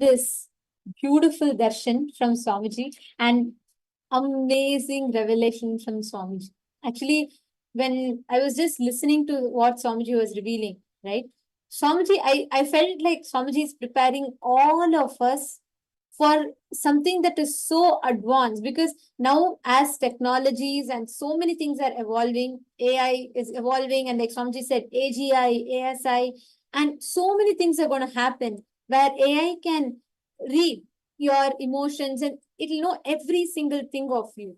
this beautiful darshan from Swamiji and amazing revelation from Swamiji. Actually, when I was just listening to what Swamiji was revealing, right? Swamiji, I felt like Swamiji is preparing all of us for something that is so advanced, because now as technologies and so many things are evolving, AI is evolving, and like Swamiji said, AGI, ASI, and so many things are going to happen where AI can read your emotions and it'll know every single thing of you.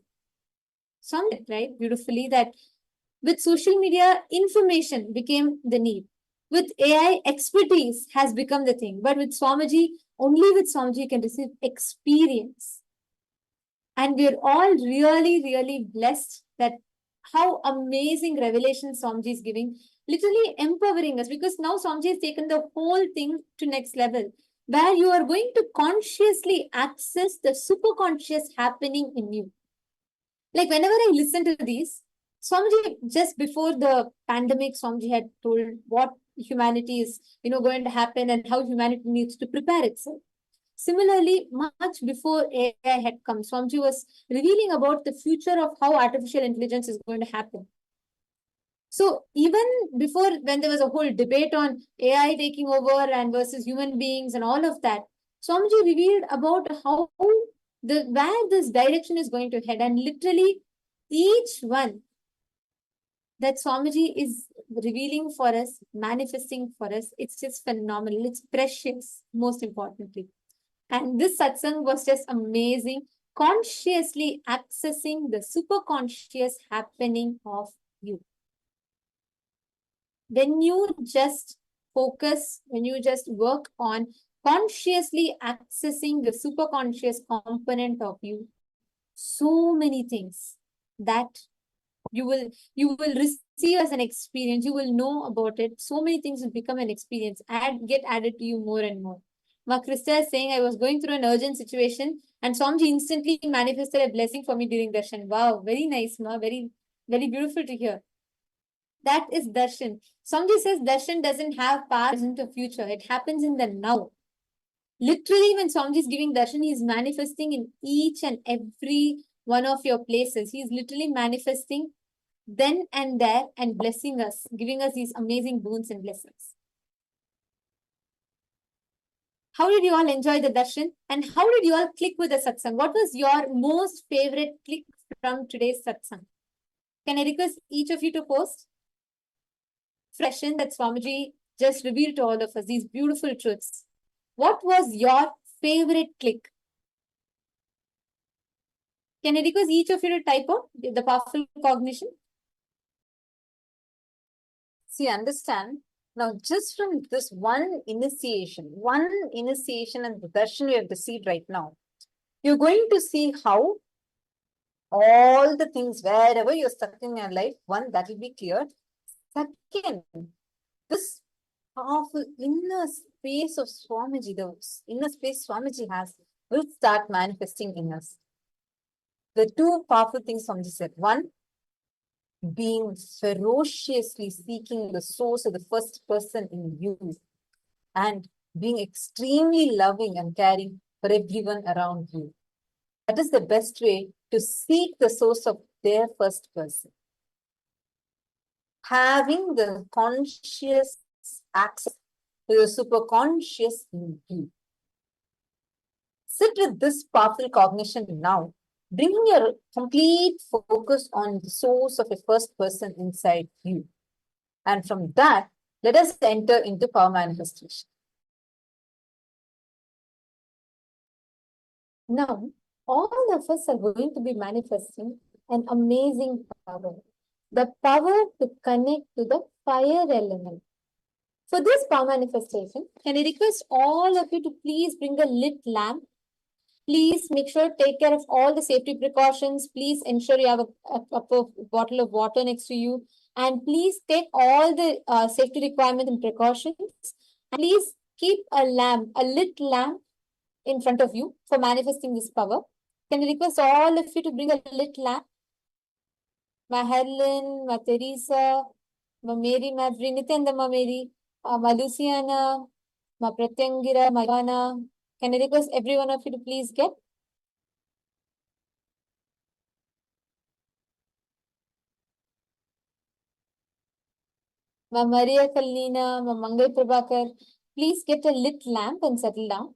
Some right beautifully that with social media, information became the need. With AI, expertise has become the thing. But with Swamiji, only with Swamiji you can receive experience. And we're all really, really blessed that how amazing revelation Swamiji is giving, literally empowering us, because now Swamiji has taken the whole thing to next level, where you are going to consciously access the superconscious happening in you. Like whenever I listen to these, Swamiji, just before the pandemic, Swamiji had told what humanity is, going to happen and how humanity needs to prepare itself. Similarly, much before AI had come, Swamiji was revealing about the future of how artificial intelligence is going to happen. So even before, when there was a whole debate on AI taking over and versus human beings and all of that, Swamiji revealed about how where this direction is going to head, and literally each one that Swamiji is revealing for us, manifesting for us, it's just phenomenal. It's precious, most importantly. And this satsang was just amazing, consciously accessing the superconscious happening of you. When you just focus, when you just work on consciously accessing the superconscious component of you, so many things that you will receive as an experience, you will know about it. So many things will become an experience and get added to you more and more. Ma Krista is saying, I was going through an urgent situation and Swamiji instantly manifested a blessing for me during darshan. Wow, very nice, Ma. Very, very beautiful to hear. That is darshan. Swamiji says darshan doesn't have past, present, or future. It happens in the now. Literally, when Swamiji is giving darshan, he is manifesting in each and every one of your places. He is literally manifesting then and there and blessing us, giving us these amazing boons and blessings. How did you all enjoy the darshan? And how did you all click with the satsang? What was your most favorite click from today's satsang? Can I request each of you to post? Freshen that Swamiji just revealed to all of us, these beautiful truths. What was your favorite click? Can I request each of you to type out the powerful cognition? See, understand. Now, just from this one initiation and the darshan we have received right now, you're going to see how all the things, wherever you're stuck in your life, one, that will be clear. Second, this powerful inner space of Swamiji, the inner space Swamiji has, will start manifesting in us. The two powerful things Swamiji said. One, being ferociously seeking the source of the first person in you and being extremely loving and caring for everyone around you. That is the best way to seek the source of their first person. Having the conscious access to the superconscious in you. Sit with this powerful cognition now, bringing your complete focus on the source of a first person inside you. And from that, let us enter into power manifestation. Now, all of us are going to be manifesting an amazing power. The power to connect to the fire element. For this power manifestation, can I request all of you to please bring a lit lamp? Please make sure to take care of all the safety precautions. Please ensure you have a bottle of water next to you. And please take all the safety requirements and precautions. And please keep a lamp, a lit lamp in front of you for manifesting this power. Can I request all of you to bring a lit lamp? Ma Helen, Ma Teresa, Ma Mary, Ma Brinitenda, Ma Mary, Ma Luciana, Ma Pratyangira, Ma Ivana. Can I request every one of you to please get? Ma Maria Kalnina, Ma Mangai Prabhakar, please get a lit lamp and settle down.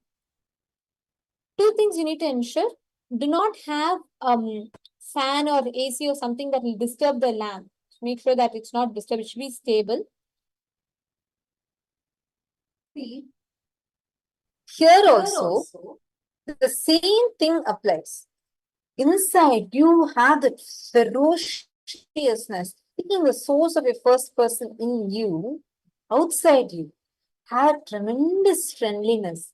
Two things you need to ensure. Do not have fan or AC or something that will disturb the lamp. Make sure that it's not disturbed. It should be stable. See, here also, the same thing applies. Inside, you have the ferociousness, taking the source of your first person in you. Outside you, have tremendous friendliness.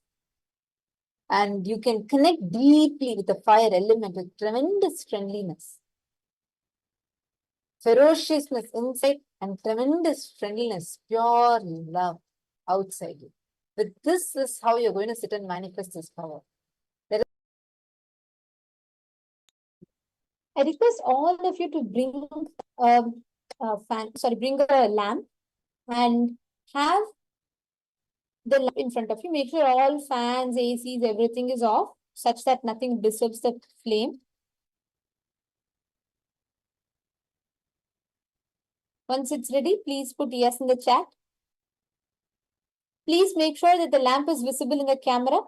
And you can connect deeply with the fire element with tremendous friendliness. Ferociousness inside and tremendous friendliness, pure love outside you. But this is how you're going to sit and manifest this power. I request all of you to bring bring a lamp and have the lamp in front of you. Make sure all fans, ACs, everything is off, such that nothing disturbs the flame. Once it's ready, please put yes in the chat. Please make sure that the lamp is visible in the camera.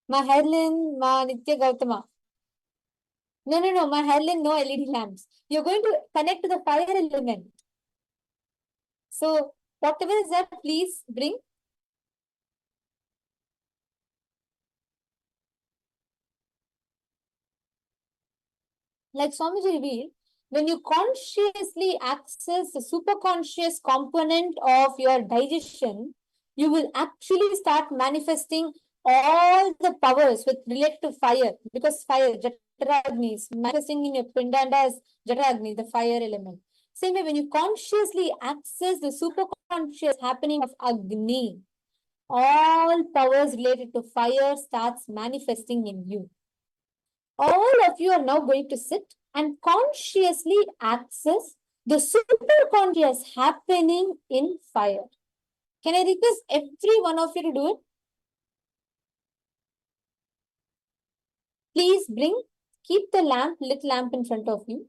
Ma Herlin, Ma Nitya Gautama. No, Ma Herlin, no LED lamps. You're going to connect to the fire element. So, whatever is that, please bring. Like Swamiji revealed, when you consciously access the superconscious component of your digestion, you will actually start manifesting all the powers with relate to fire, because fire, Jataragni, is manifesting in your Pindanda as Jataragni, the fire element. Same way, when you consciously access the superconscious happening of Agni, all powers related to fire starts manifesting in you. All of you are now going to sit and consciously access the superconscious happening in fire. Can I request every one of you to do it? Please keep the lit lamp in front of you.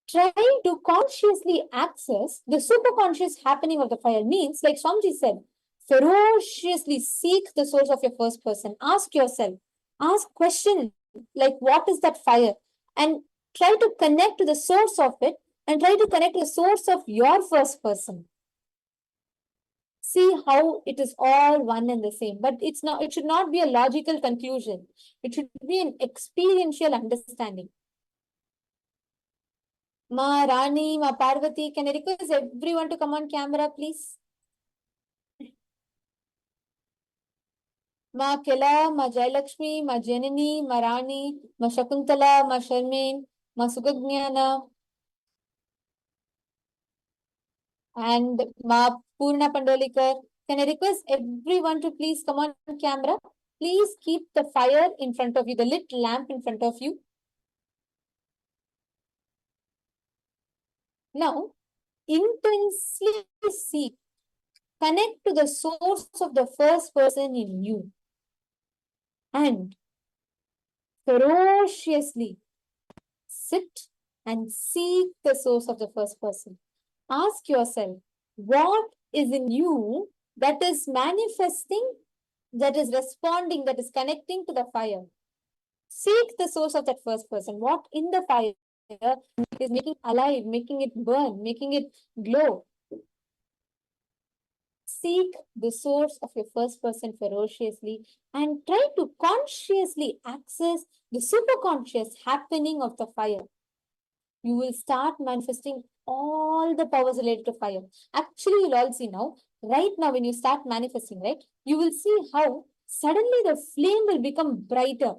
Try to consciously access the superconscious happening of the fire. Means, like Swamiji said, ferociously seek the source of your first person. Ask yourself, ask questions like, what is that fire? And try to connect to the source of it and try to connect to the source of your first person. See how it is all one and the same. But it should not be a logical conclusion. It should be an experiential understanding. Ma Rani, Ma Parvati, can I request everyone to come on camera, please? Ma Kela, Ma Jayalakshmi, Ma Janani, Ma Rani, Ma Shakuntala, Ma Sharmin, Ma Sugagnyana, and Ma Purna Pandolikar. Can I request everyone to please come on camera? Please keep the fire in front of you, the lit lamp in front of you. Now, intensely seek, connect to the source of the first person in you, and ferociously sit and seek the source of the first person. Ask yourself, what is in you that is manifesting, that is responding, that is connecting to the fire? Seek the source of that first person. What in the fire is making alive, making it burn, making it glow? Seek the source of your first person ferociously and try to consciously access the superconscious happening of the fire. You will start manifesting all the powers related to fire. Actually, you'll all see now, right now, when you start manifesting, right, you will see how suddenly the flame will become brighter.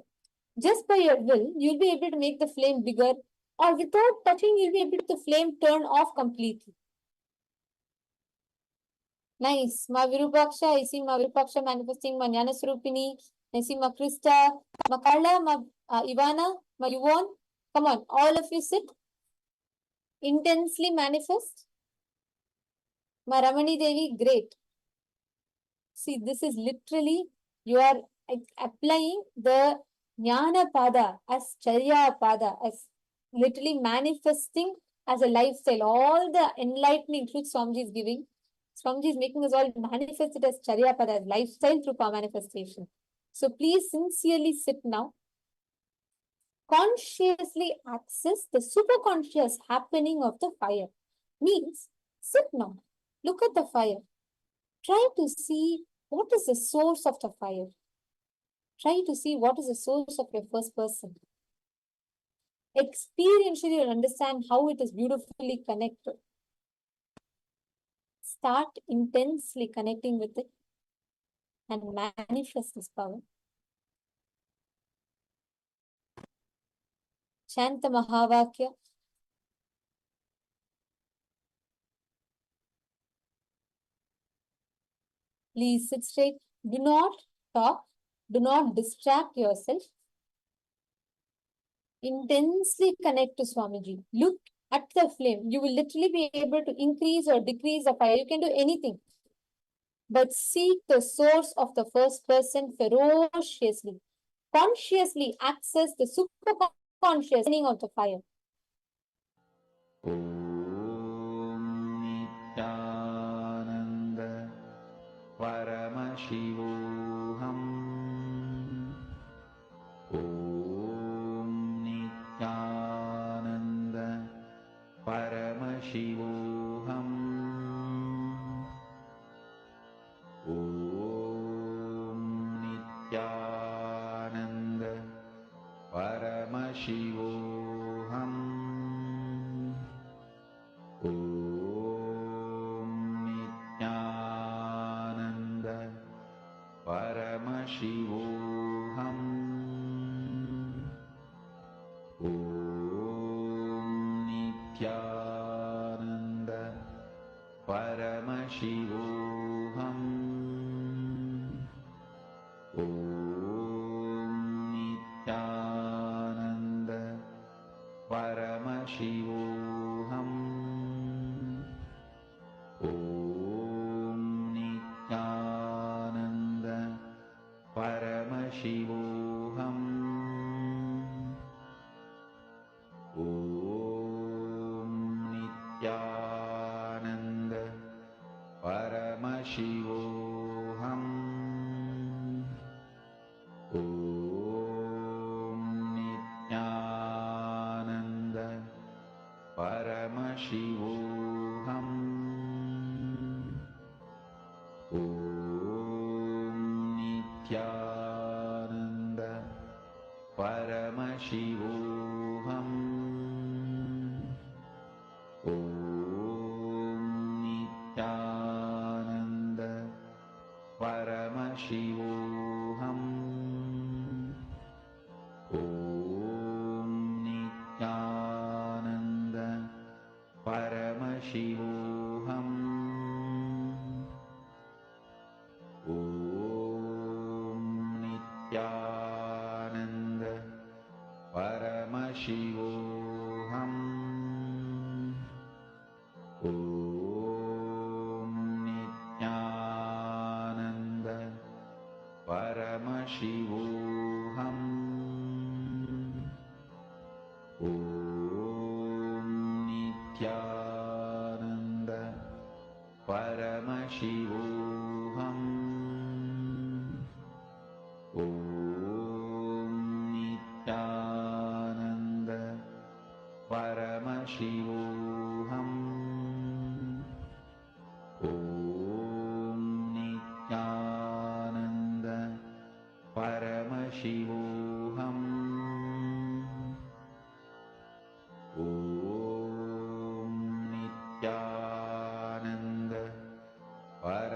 Just by your will, you'll be able to make the flame bigger, or without touching, you'll be able to flame turn off completely. Nice. Ma Virupaksha, I see Ma Virupaksha manifesting. Ma Jnana Swarupini, I see Ma Krista. Makala, Ivana, Yvonne, come on, all of you sit. Intensely manifest. Ramani Devi, great. See, this is literally, you are applying the Jnana Pada as Charya Pada, as literally manifesting as a lifestyle. All the enlightening truth Swamiji is giving, Swamiji is making us all manifest it as Charya Pada, as lifestyle through power manifestation. So please sincerely sit now. Consciously access the superconscious happening of the fire. Means, sit now, look at the fire. Try to see what is the source of the fire. Try to see what is the source of your first person. Experientially, you'll understand how it is beautifully connected. Start intensely connecting with it and manifest this power. Chant the Mahavakya. Please sit straight. Do not talk. Do not distract yourself. Intensely connect to Swamiji. Look at the flame. You will literally be able to increase or decrease the fire. You can do anything. But seek the source of the first person ferociously. Consciously access the superconscious meaning of the fire. Om Nityananda Paramashivoham. Om Nityananda Paramashivoham. Om Nityananda Paramashivoham. Om Nityananda Paramashivoham. Om Nityananda Paramashivoham. Om Nityananda Paramashivoham. Om Nityananda Paramashivoham. Om Nityananda Paramashivoham. Om Nityananda Paramashivoham. Om Nityananda Paramashivoham. Om Nityananda Paramashivoham. Om Nityananda Paramashivoham. Om Nityananda Paramashivoham. Om Nityananda Paramashivoham. Om Nityananda Paramashivoham. Om Nityananda Paramashivoham. Om Nityananda Paramashivoham. Om Nityananda Paramashivoham.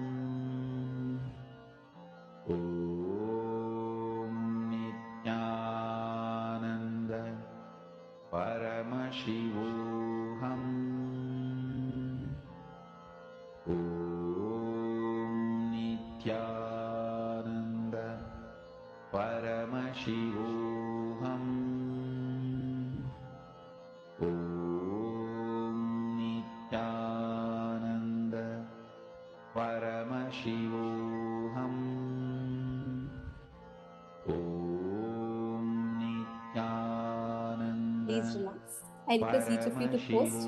Nityananda Paramashivoham Om Nityananda Paramashivoham Om Nityananda Please relax. I request each of you to post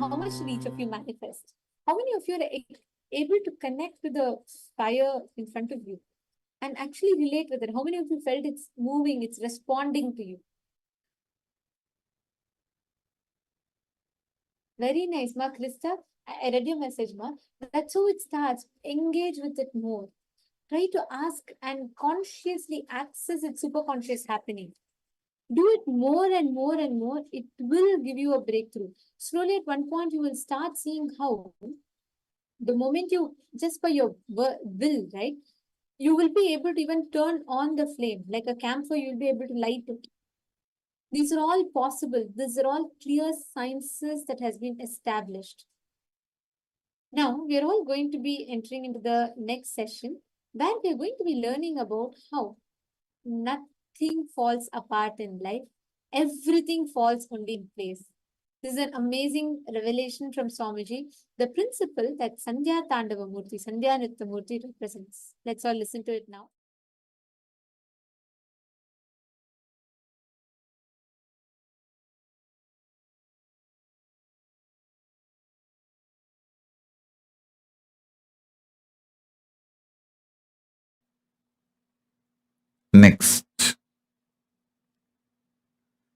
how much did each of you manifest? How many of you are able to connect with the fire in front of you and actually relate with it? How many of you felt it's moving, it's responding to you? Very nice, Ma. Krista, I read your message, Ma. That's how it starts. Engage with it more. Try to ask and consciously access its superconscious happening. Do it more and more and more. It will give you a breakthrough. Slowly, at one point, you will start seeing how the moment you, just by your will, right, you will be able to even turn on the flame. Like a camphor, you'll be able to light it. These are all possible. These are all clear sciences that has been established. Now, we are all going to be entering into the next session where we are going to be learning about how nothing falls apart in life. Everything falls only in place. This is an amazing revelation from Swamiji, the principle that Sandhya Tandava Murthy, Sandhya Nritta Murthy represents. Let's all listen to it now. Next,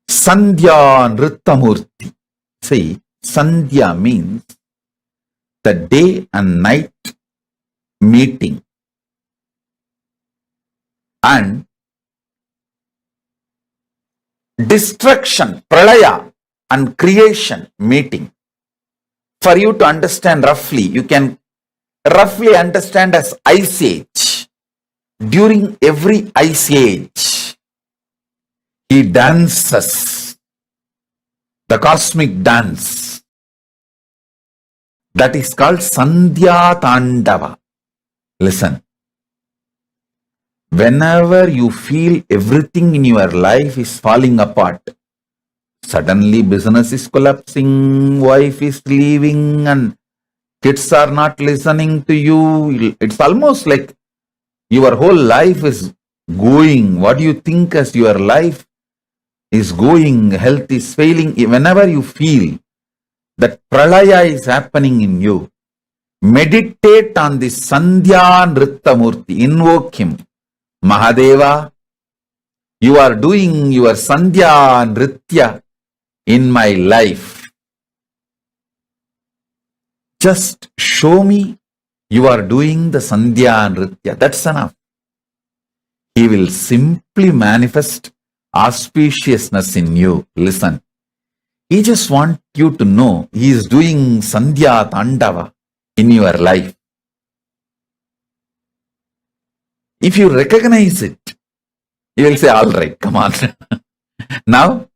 Sandhya Nritta Murthy. See, Sandhya means the day and night meeting, and destruction, pralaya, and creation meeting. For you to understand roughly, you can roughly understand as Ice Age. During every Ice Age, he dances the cosmic dance. That is called Sandhya Tandava. Listen. Whenever you feel everything in your life is falling apart, suddenly business is collapsing, wife is leaving, and kids are not listening to you. It's almost like your whole life is going. What do you think as your life is going? Health is failing. Whenever you feel that pralaya is happening in you, meditate on the Sandhya Nritta Murthy. Invoke him. Mahadeva, you are doing your Sandhya Nritya in my life. Just show me you are doing the Sandhya Nritya. That's enough. He will simply manifest auspiciousness in you. Listen. He just wants you to know he is doing Sandhya Tandava in your life. If you recognize it, you will say, all right, come on. Now,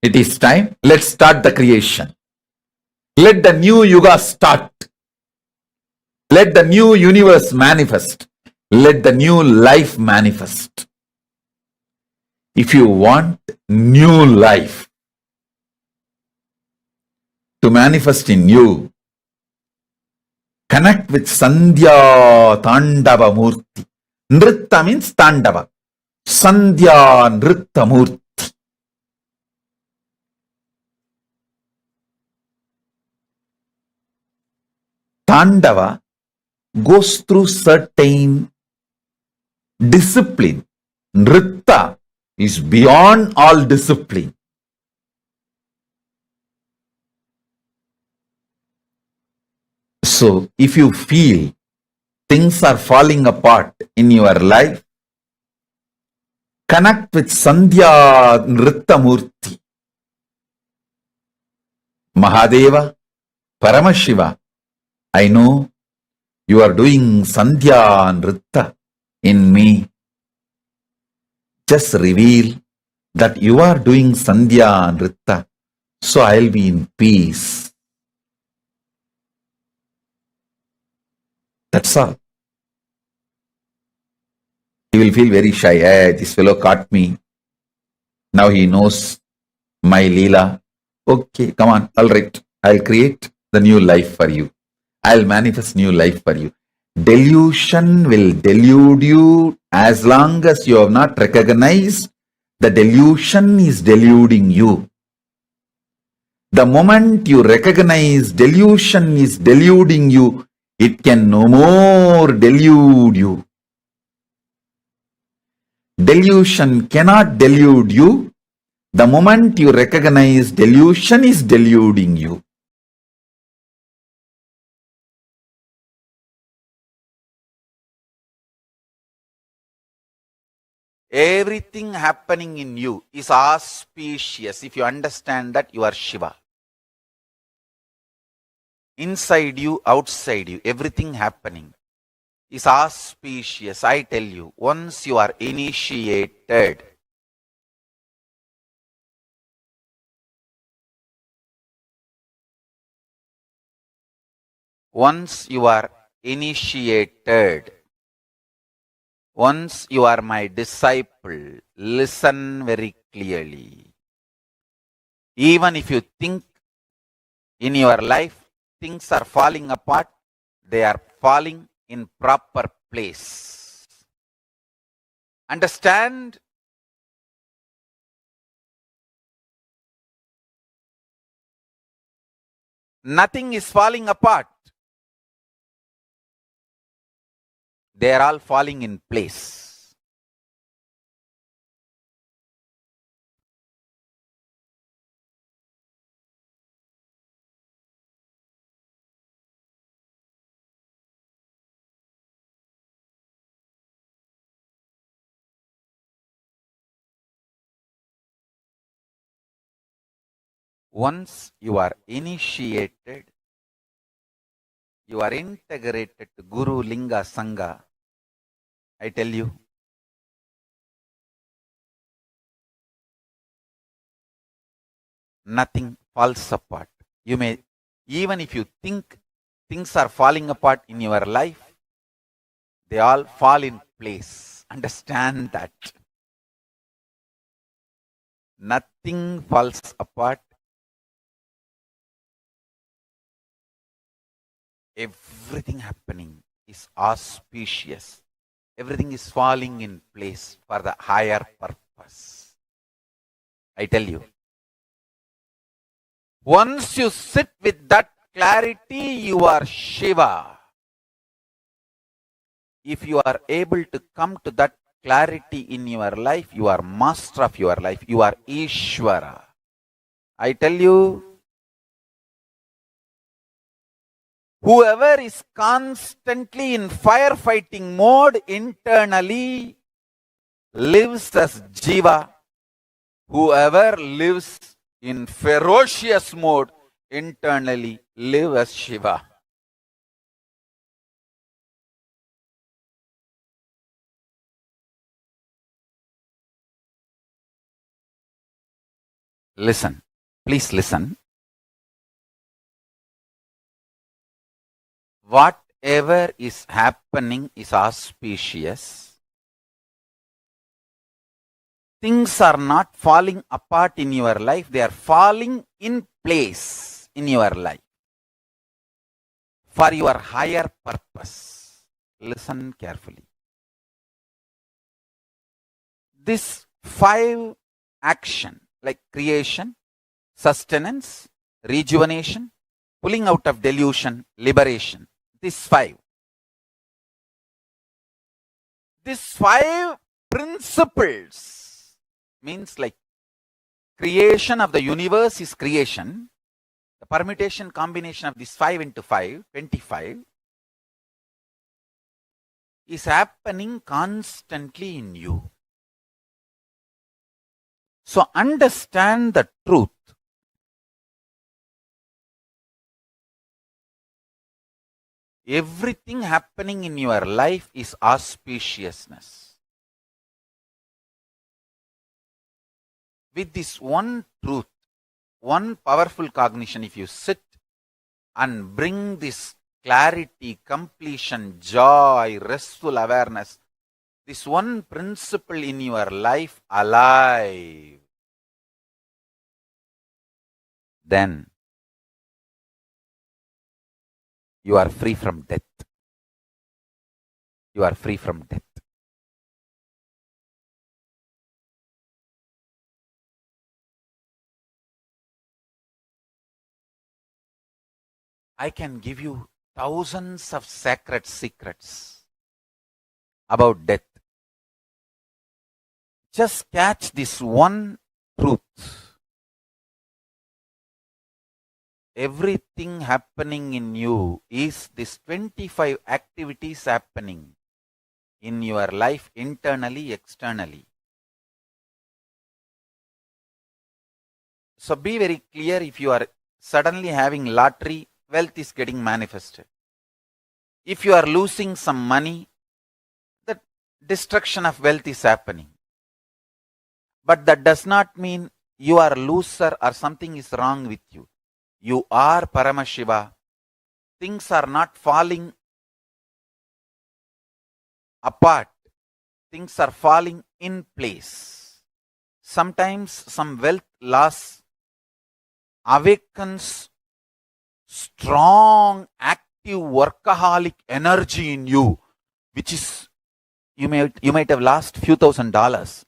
it is time. Let's start the creation. Let the new yuga start. Let the new universe manifest. Let the new life manifest. If you want new life to manifest in you, connect with Sandhya Tandava Murthy. Nritta means Tandava. Sandhya Nritta Murthy. Tandava goes through certain discipline. Nritta is beyond all discipline. So, if you feel things are falling apart in your life, connect with Sandhya Nritta Murthy. Mahadeva, Paramashiva, I know you are doing Sandhya Nritta in me. Just reveal that you are doing Sandhya Nritta, so I'll be in peace. That's all. He will feel very shy. Hey, this fellow caught me. Now he knows my Leela. Okay, come on. All right. I'll create the new life for you. I'll manifest new life for you. Delusion will delude you as long as you have not recognized the delusion is deluding you. The moment you recognize delusion is deluding you, it can no more delude you. Delusion cannot delude you. The moment you recognize delusion is deluding you. Everything happening in you is auspicious. If you understand that, you are Shiva. Inside you, outside you, everything happening is auspicious. I tell you, once you are initiated, once you are initiated, once you are my disciple, listen very clearly. Even if you think in your life things are falling apart, they are falling in proper place. Understand? Nothing is falling apart. They are all falling in place. Once you are initiated, you are integrated to Guru, Linga, Sangha. I tell you, nothing falls apart. You may, even if you think things are falling apart in your life, they all fall in place. Understand that. Nothing falls apart. Everything happening is auspicious. Everything is falling in place for the higher purpose. I tell you, once you sit with that clarity, you are Shiva. If you are able to come to that clarity in your life, you are master of your life. You are Ishvara. I tell you, whoever is constantly in firefighting mode internally lives as Jiva. Whoever lives in ferocious mode internally lives as Shiva. Listen, please listen. Whatever is happening is auspicious. Things are not falling apart in your life, they are falling in place in your life for your higher purpose. Listen carefully. This 5 action like creation, sustenance, rejuvenation, pulling out of delusion, liberation. These 5 principles means like creation of the universe is creation. The permutation combination of this 5 into 5, 25, is happening constantly in you. So understand the truth. Everything happening in your life is auspiciousness. With this one truth, one powerful cognition, if you sit and bring this clarity, completion, joy, restful awareness this one principle in your life alive, then you are free from death. You are free from death. I can give you thousands of sacred secrets about death. Just catch this one truth. Everything happening in you is this 25 activities happening in your life, internally, externally. So be very clear. If you are suddenly having lottery, wealth is getting manifested. If you are losing some money, the destruction of wealth is happening. But that does not mean you are a loser or something is wrong with you. You are Paramashiva. Things are not falling apart. Things are falling in place. Sometimes some wealth loss awakens strong, active, workaholic energy in you, which is, you might have lost few $1,000s,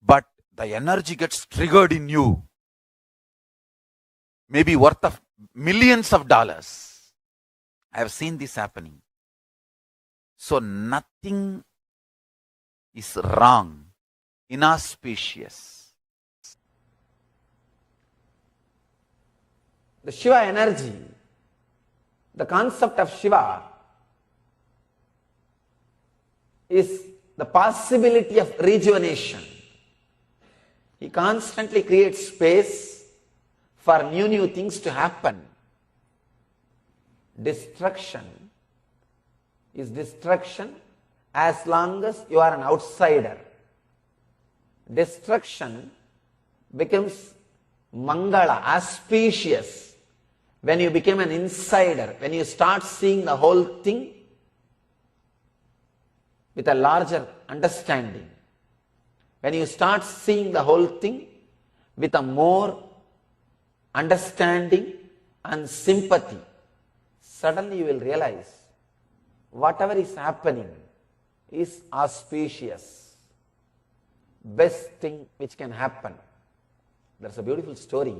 but the energy gets triggered in you, maybe worth of millions of dollars. I have seen this happening. So nothing is wrong, inauspicious. The Shiva energy, the concept of Shiva is the possibility of rejuvenation. He constantly creates space for new things to happen. Destruction is destruction as long as you are an outsider. Destruction becomes mangala, auspicious, when you become an insider, when you start seeing the whole thing with a larger understanding. When you start seeing the whole thing with a more understanding and sympathy, suddenly you will realize whatever is happening is auspicious. Best thing which can happen. There's a beautiful story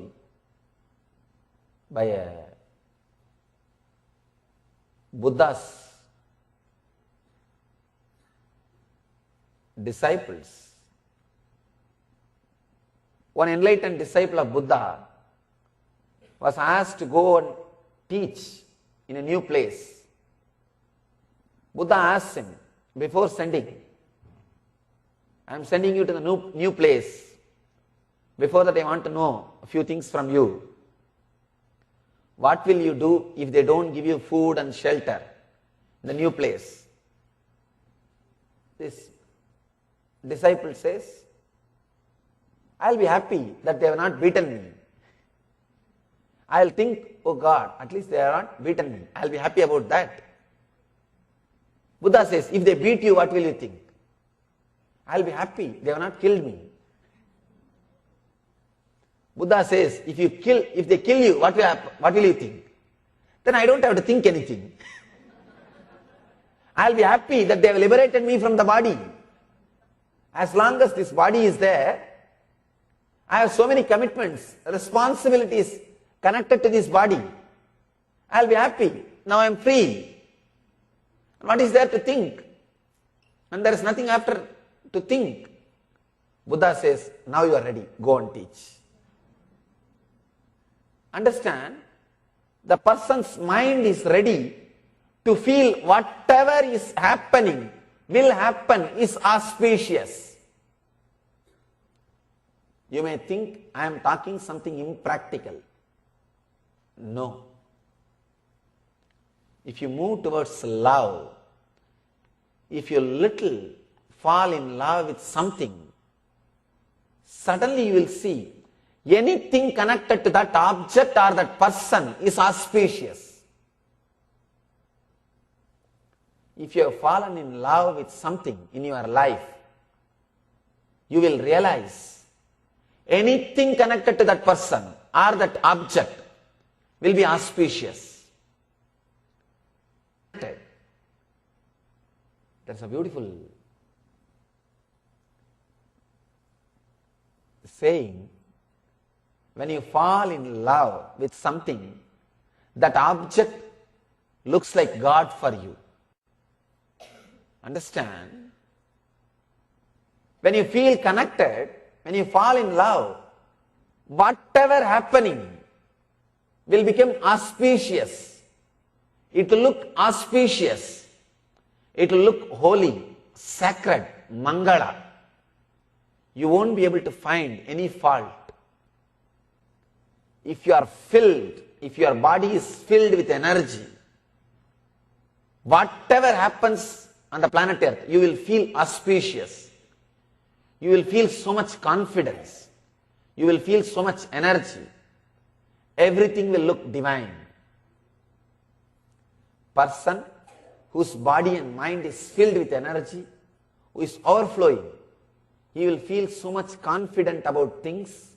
by a Buddha's disciples. One enlightened disciple of Buddha was asked to go and teach in a new place. Buddha asked him, before sending, I am sending you to the new place. Before that I want to know a few things from you. What will you do if they don't give you food and shelter in the new place? This disciple says, I'll be happy that they have not beaten me. I'll think, oh God, at least they have not beaten me. I'll be happy about that. Buddha says, if they beat you, what will you think? I'll be happy they have not killed me. Buddha says, if they kill you, what will you think? Then I don't have to think anything. I'll be happy that they have liberated me from the body. As long as this body is there, I have so many commitments, responsibilities connected to this body. I'll be happy. Now I'm free. What is there to think? And there is nothing after to think. Buddha says, now you are ready. Go and teach. Understand, the person's mind is ready to feel whatever is happening, will happen, is auspicious. You may think I am talking something impractical. No. If you move towards love, if you little fall in love with something, suddenly you will see anything connected to that object or that person is auspicious. if you have fallen in love with something in your life, you will realize anything connected to that person or that object will be auspicious. That's a beautiful saying. When you fall in love with something, that object looks like God for you. Understand? When you feel connected, when you fall in love, whatever happening will become auspicious. It will look auspicious. It will look holy, sacred, mangala. You won't be able to find any fault. If you are filled, if your body is filled with energy, whatever happens on the planet Earth, you will feel auspicious. You will feel so much confidence. You will feel so much energy. Everything will look divine. Person whose body and mind is filled with energy, who is overflowing, he will feel so much confident about things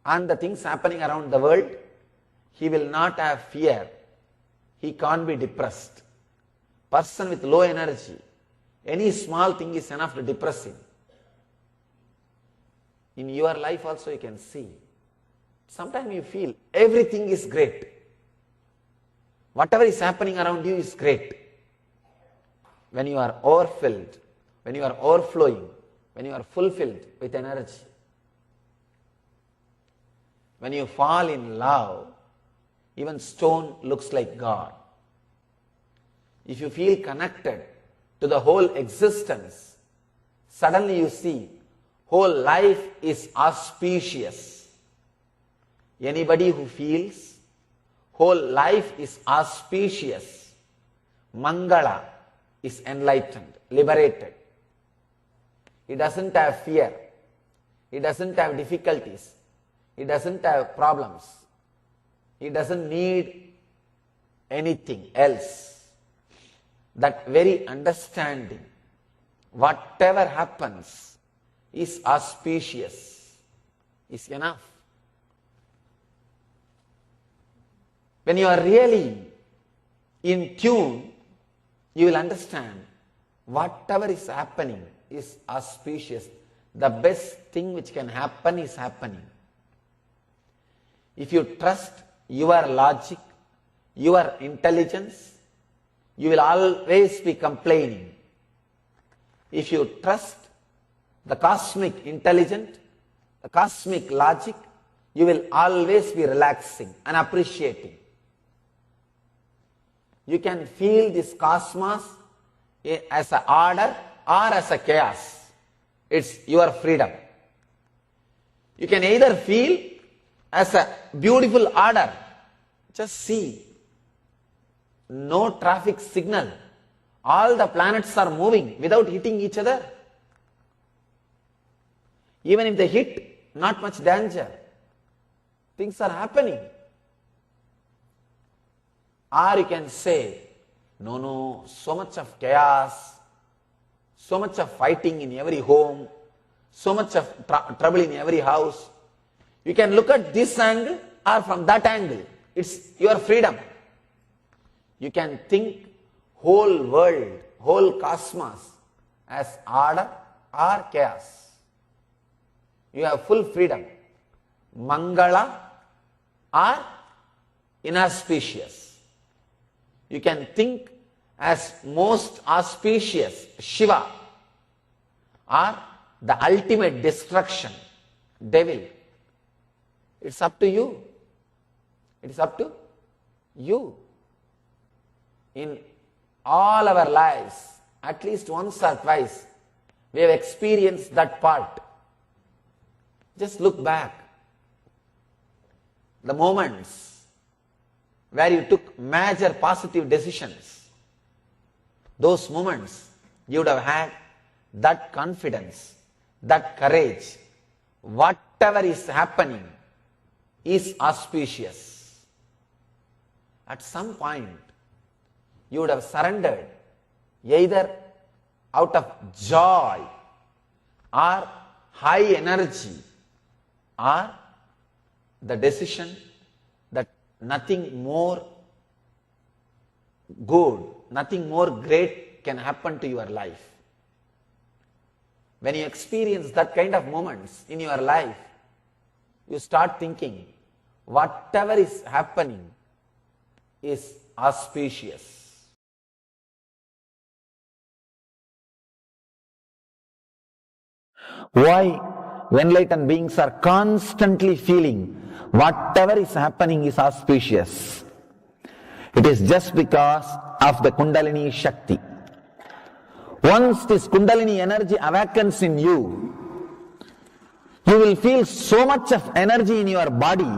and the things happening around the world. He will not have fear. He can't be depressed. Person with low energy, any small thing is enough to depress him. In your life also you can see. Sometimes you feel everything is great. Whatever is happening around you is great. When you are overfilled, when you are overflowing, when you are fulfilled with energy. When you fall in love, even stone looks like God. If you feel connected to the whole existence, suddenly you see whole life is auspicious. Anybody who feels whole life is auspicious, Mangala is enlightened, liberated. He doesn't have fear. He doesn't have difficulties. He doesn't have problems. He doesn't need anything else. That very understanding, whatever happens is auspicious, is enough. When you are really in tune, you will understand whatever is happening is auspicious. The best thing which can happen is happening. If you trust your logic, your intelligence, you will always be complaining. If you trust the cosmic intelligence, the cosmic logic, you will always be relaxing and appreciating. You can feel this cosmos as an order or as a chaos. It's your freedom. You can either feel as a beautiful order. Just see. No traffic signal. All the planets are moving without hitting each other. Even if they hit, not much danger. Things are happening. Or you can say, no, so much of chaos, so much of fighting in every home, so much of trouble in every house. You can look at this angle or from that angle. It's your freedom. You can think whole world, whole cosmos as order or chaos. You have full freedom. Mangala or inauspicious. You can think as most auspicious, Shiva, or the ultimate destruction, devil. It's up to you. It is up to you. In all our lives, at least once or twice, we have experienced that part. Just look back. The moments where you took major positive decisions, those moments you would have had that confidence, that courage. Whatever is happening is auspicious. At some point, you would have surrendered either out of joy or high energy, or the decision that nothing more good, nothing more great can happen to your life. When you experience that kind of moments in your life, you start thinking, whatever is happening is auspicious. Why enlightened beings are constantly feeling whatever is happening is auspicious? It is just because of the Kundalini Shakti. Once this Kundalini energy awakens in you, you will feel so much of energy in your body,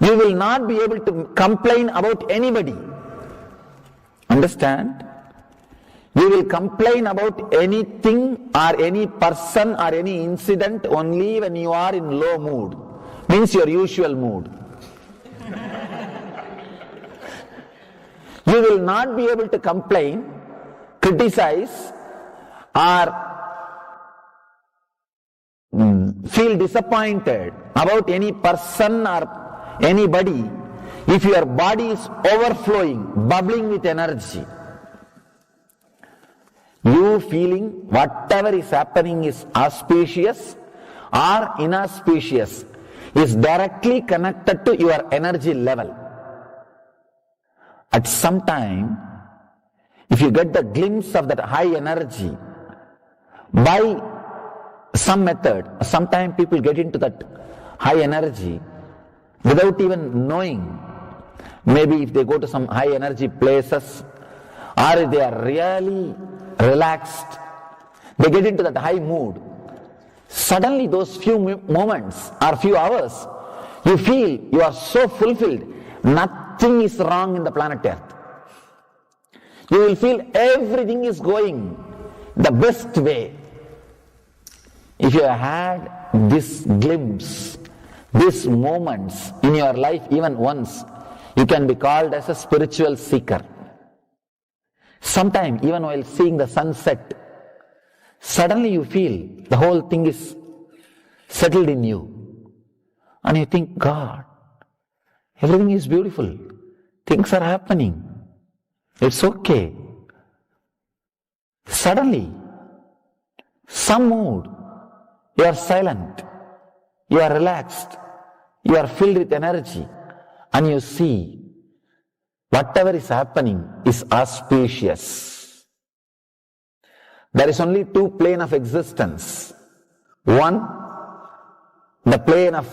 you will not be able to complain about anybody. Understand? You will complain about anything or any person or any incident only when you are in low mood. Means your usual mood. You will not be able to complain, criticize, or feel disappointed about any person or anybody if your body is overflowing, bubbling with energy. You feeling whatever is happening is auspicious or inauspicious is directly connected to your energy level. At some time, if you get the glimpse of that high energy by some method, sometimes people get into that high energy without even knowing. Maybe if they go to some high energy places, or if they are really relaxed, they get into that high mood. Suddenly those few moments or few hours, you feel you are so fulfilled, nothing is wrong in the planet Earth. You will feel everything is going the best way. If you have had this glimpse, these moments in your life even once, you can be called as a spiritual seeker. Sometime, even while seeing the sunset, suddenly you feel the whole thing is settled in you. And you think, God, everything is beautiful. Things are happening. It's okay. Suddenly, some mood, you are silent, you are relaxed, you are filled with energy, and you see whatever is happening is auspicious. There is only two planes of existence. One, the plane of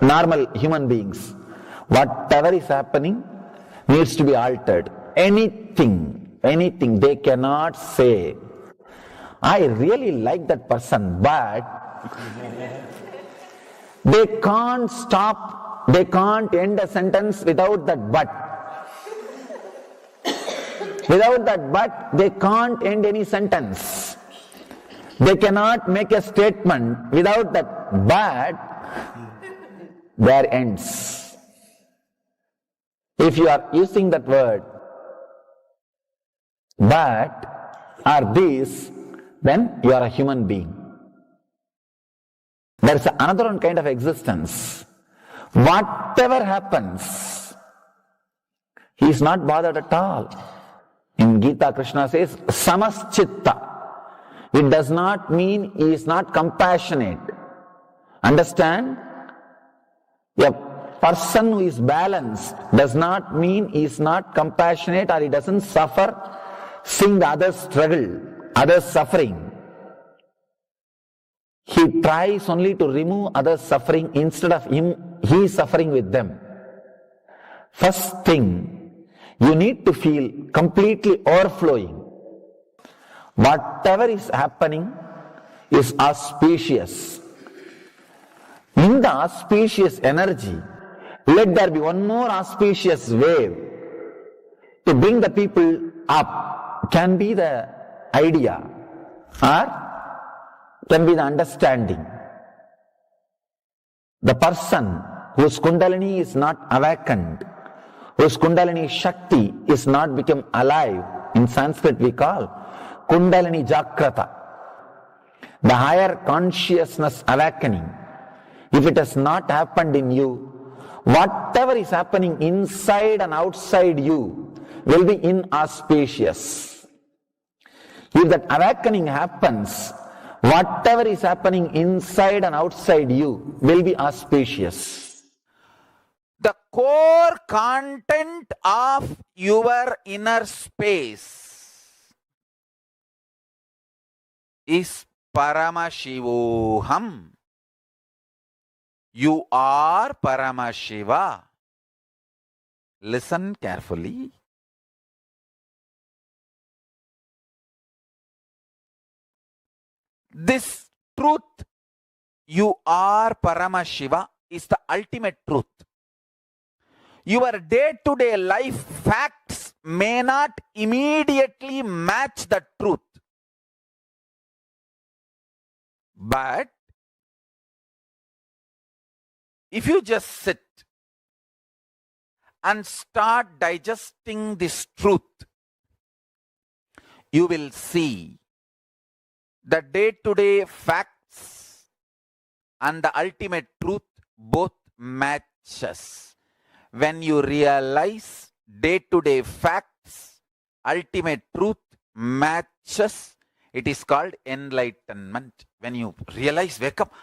normal human beings. Whatever is happening needs to be altered. Anything they cannot say, I really like that person, but they can't stop, they can't end a sentence without that but. Without that but, they can't end any sentence. They cannot make a statement without that but, there ends. If you are using that word but or this, then you are a human being. There is another one kind of existence. Whatever happens, he is not bothered at all. In Gita, Krishna says, samaschitta. It does not mean he is not compassionate. Understand? A person who is balanced does not mean he is not compassionate or he doesn't suffer seeing the others struggle, others suffering. He tries only to remove others' suffering instead of he suffering with them. First thing, you need to feel completely overflowing. Whatever is happening is auspicious. In the auspicious energy, let there be one more auspicious wave to bring the people up. Can be the idea or can be the understanding. The person whose Kundalini is not awakened, whose Kundalini Shakti is not become alive, in Sanskrit we call Kundalini Jagrata, the higher consciousness awakening, if it has not happened in you, whatever is happening inside and outside you will be inauspicious. If that awakening happens, whatever is happening inside and outside you will be auspicious. The core content of your inner space is Paramashivoham. You are Paramashiva. Listen carefully. This truth, you are Paramashiva, is the ultimate truth. Your day-to-day life facts may not immediately match the truth. But if you just sit and start digesting this truth, you will see the day-to-day facts and the ultimate truth both matches. When you realize day-to-day facts, ultimate truth matches, it is called enlightenment. When you realize, wake up,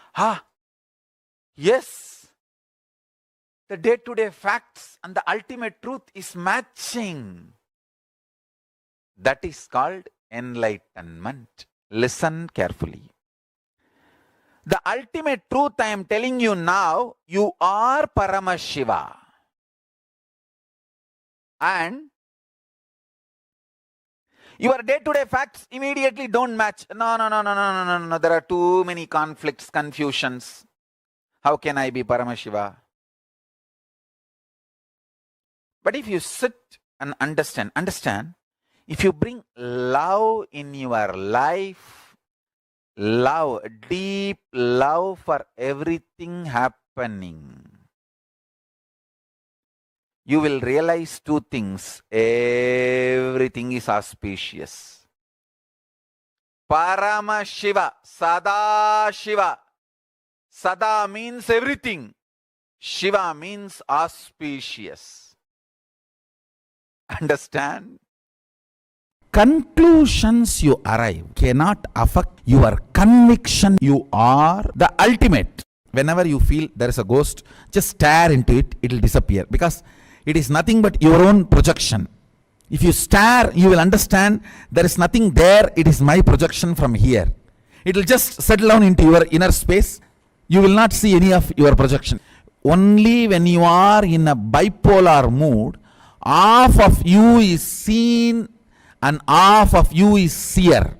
yes, the day-to-day facts and the ultimate truth is matching. That is called enlightenment. Listen carefully. The ultimate truth I am telling you now, you are Paramashiva. And your day-to-day facts immediately don't match. No. There are too many conflicts, confusions. How can I be Paramashiva? But if you sit and understand, if you bring love in your life, love, deep love for everything happening, you will realize two things. Everything is auspicious. Paramashiva, Sada Shiva. Sada means everything. Shiva means auspicious. Understand? Conclusions you arrive cannot affect your conviction. You are the ultimate. Whenever you feel there is a ghost, just stare into it, it will disappear, because it is nothing but your own projection. If you stare, you will understand there is nothing there, it is my projection from here. It will just settle down into your inner space. You will not see any of your projection. Only when you are in a bipolar mood, half of you is seen and half of you is seer.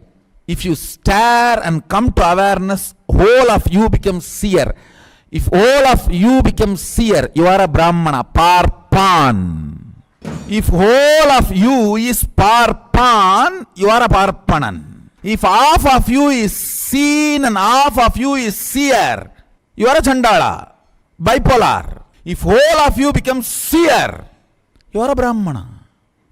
If you stare and come to awareness, whole of you becomes seer. If all of you become seer, you are a Brahmana, Parpan. If whole of you is Parpan, you are a Parpanan. If half of you is seen and half of you is seer, you are a Chandala, bipolar. If whole of you becomes seer, you are a Brahmana.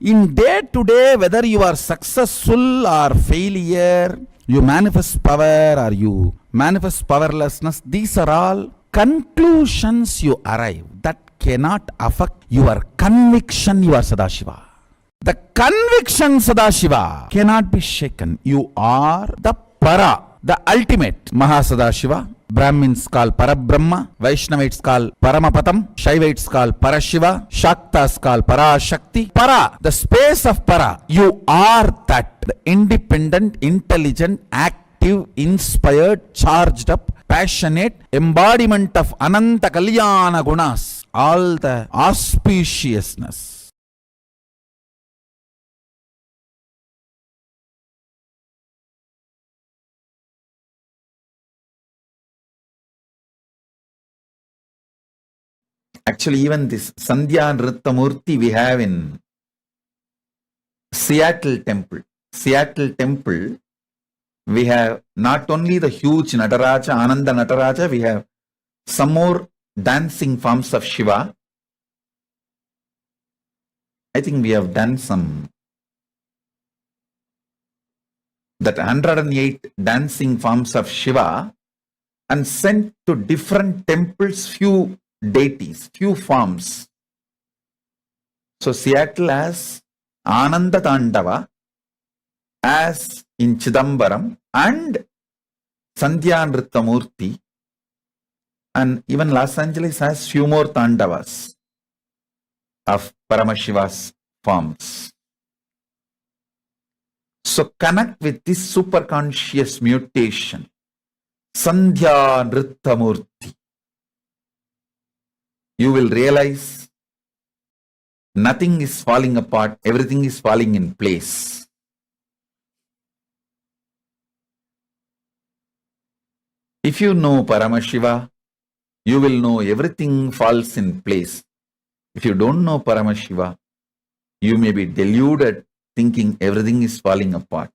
In day to day, whether you are successful or failure, you manifest power or you manifest powerlessness, these are all conclusions you arrive that cannot affect your conviction you are Sadashiva. The conviction Sadashiva cannot be shaken. You are the Para, the ultimate. Mahasadashiva, Brahmins call Parabrahma, Vaishnavites call Paramapatam, Shaivites call Parashiva, Shaktas call Parashakti. Para, the space of Para, you are that, the independent, intelligent, active, inspired, charged up, passionate embodiment of Ananta Kalyana Gunas, all the auspiciousness. Actually, even this Nataraja Nritta Murthy we have in Seattle Temple. Seattle Temple, we have not only the huge Nataraja, Ananda Nataraja, we have some more dancing forms of Shiva. I think we have done that 108 dancing forms of Shiva and sent to different temples few deities, few forms. So Seattle has Ananda Tandava as in Chidambaram and Sandhya Nritta Murthy, and even Los Angeles has few more Tandavas of Paramashiva's forms. So connect with this superconscious mutation, Sandhya Nritta Murthy. You will realize nothing is falling apart, everything is falling in place. If you know Paramashiva, you will know everything falls in place. If you don't know Paramashiva, you may be deluded thinking everything is falling apart.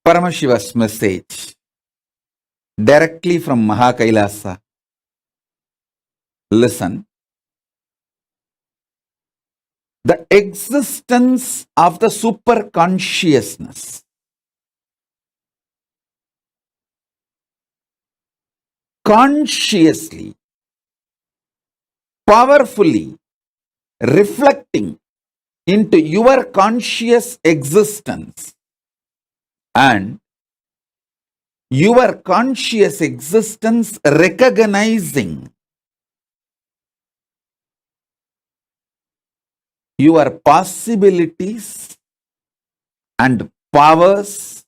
Paramashiva's message directly from Mahakailasa. Listen. The existence of the superconsciousness consciously, powerfully reflecting into your conscious existence, and your conscious existence recognizing your possibilities and powers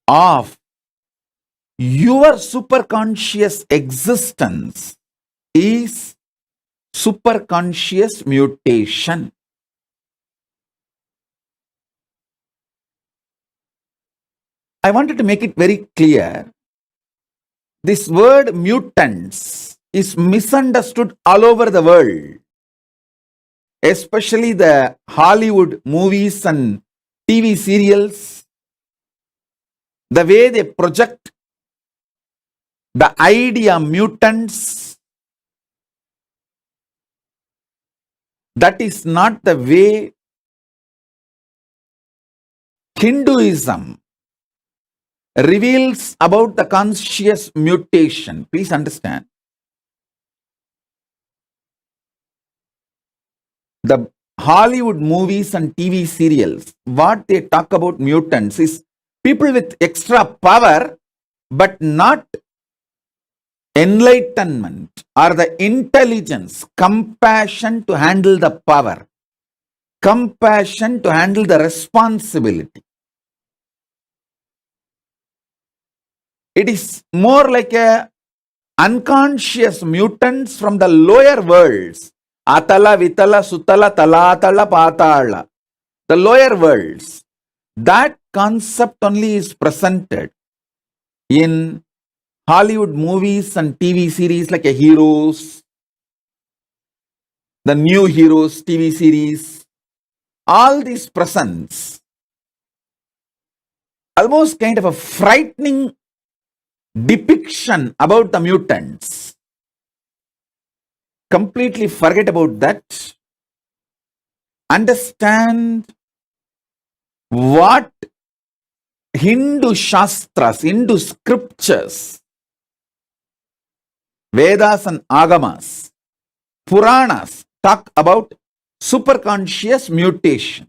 of your superconscious existence is superconscious mutation. I wanted to make it very clear. This word mutants is misunderstood all over the world, especially the Hollywood movies and TV serials. The way they project the idea mutants, that is not the way Hinduism reveals about the conscious mutation. Please understand. The Hollywood movies and TV serials, what they talk about mutants is people with extra power, but not enlightenment or the intelligence, compassion to handle the power, compassion to handle the responsibility. It is more like a unconscious mutants from the lower worlds. Atala, Vitala, Sutala, Talatala, Patala. The lower worlds. That concept only is presented in Hollywood movies and TV series like a Heroes, the New Heroes TV series. All these presents almost kind of a frightening depiction about the mutants. Completely forget about that. Understand what Hindu Shastras, Hindu scriptures, Vedas and Agamas, Puranas talk about superconscious mutation.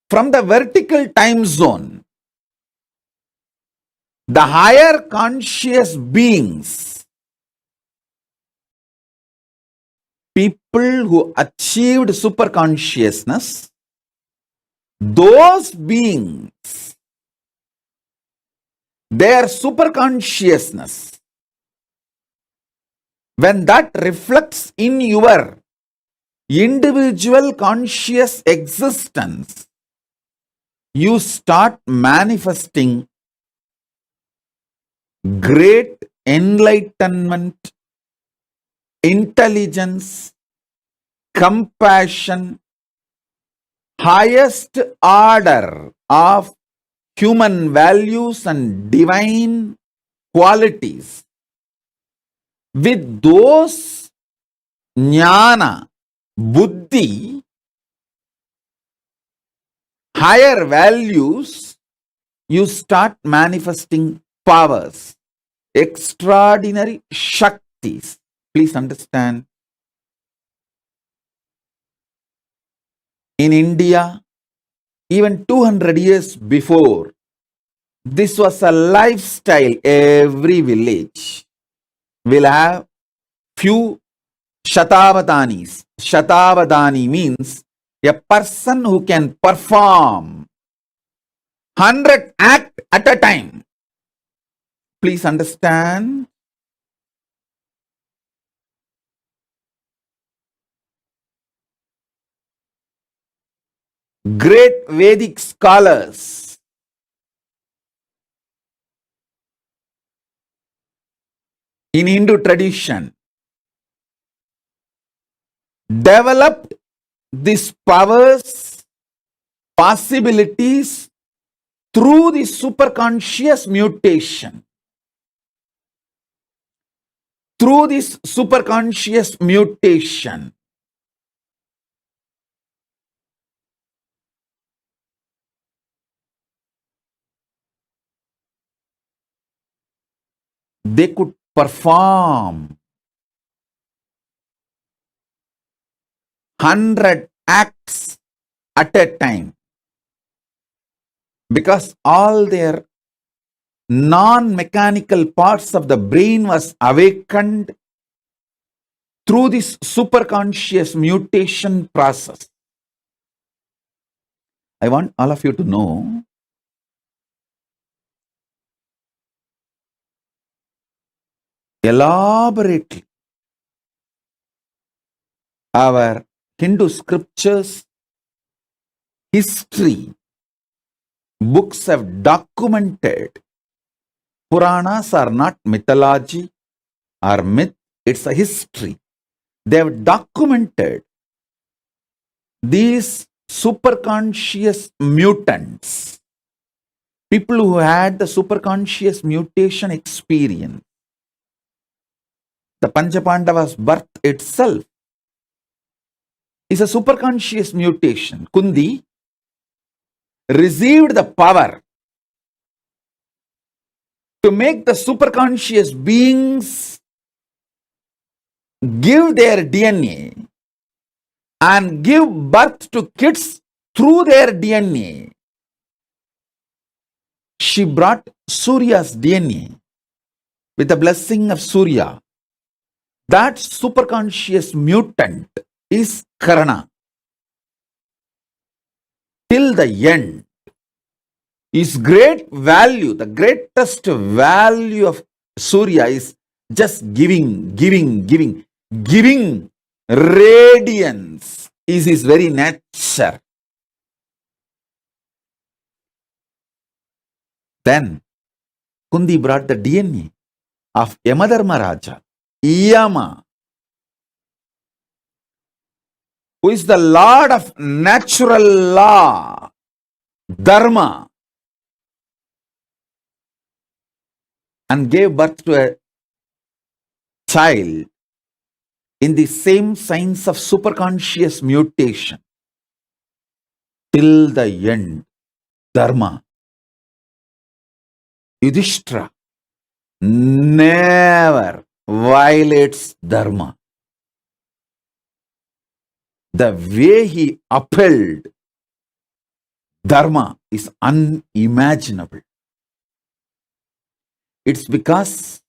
From the vertical time zone, the higher conscious beings, people who achieved superconsciousness, those beings, their superconsciousness, when that reflects in your individual conscious existence, you start manifesting great enlightenment, intelligence, compassion, highest order of human values and divine qualities. With those jnana, buddhi, higher values, you start manifesting powers, extraordinary shaktis. Please understand. In India, even 200 years before, this was a lifestyle. Every village will have few Shatavadanis. Shatavadani means a person who can perform 100 acts at a time. Please understand. Great Vedic scholars in Hindu tradition developed these powers possibilities through the superconscious mutation. Through this superconscious mutation, they could perform 100 acts at a time because all their non-mechanical parts of the brain was awakened through this superconscious mutation process. I want all of you to know elaborately our Hindu scriptures, history, books have documented. Puranas are not mythology or myth, it's a history. They have documented these superconscious mutants, people who had the superconscious mutation experience. The Panchapandavas' birth itself is a superconscious mutation. Kundi received the power to make the superconscious beings give their DNA and give birth to kids through their DNA. She brought Surya's DNA with the blessing of Surya. That superconscious mutant is Karana. Till the end, his great value, the greatest value of Surya is just giving. Radiance is his very nature. Then Kundi brought the DNA of Yamadharmaraja, Yama, who is the Lord of natural law, Dharma, and gave birth to a child in the same signs of superconscious mutation. Till the end, Dharma. Yudhishthira never violates Dharma. The way he upheld Dharma is unimaginable. It's because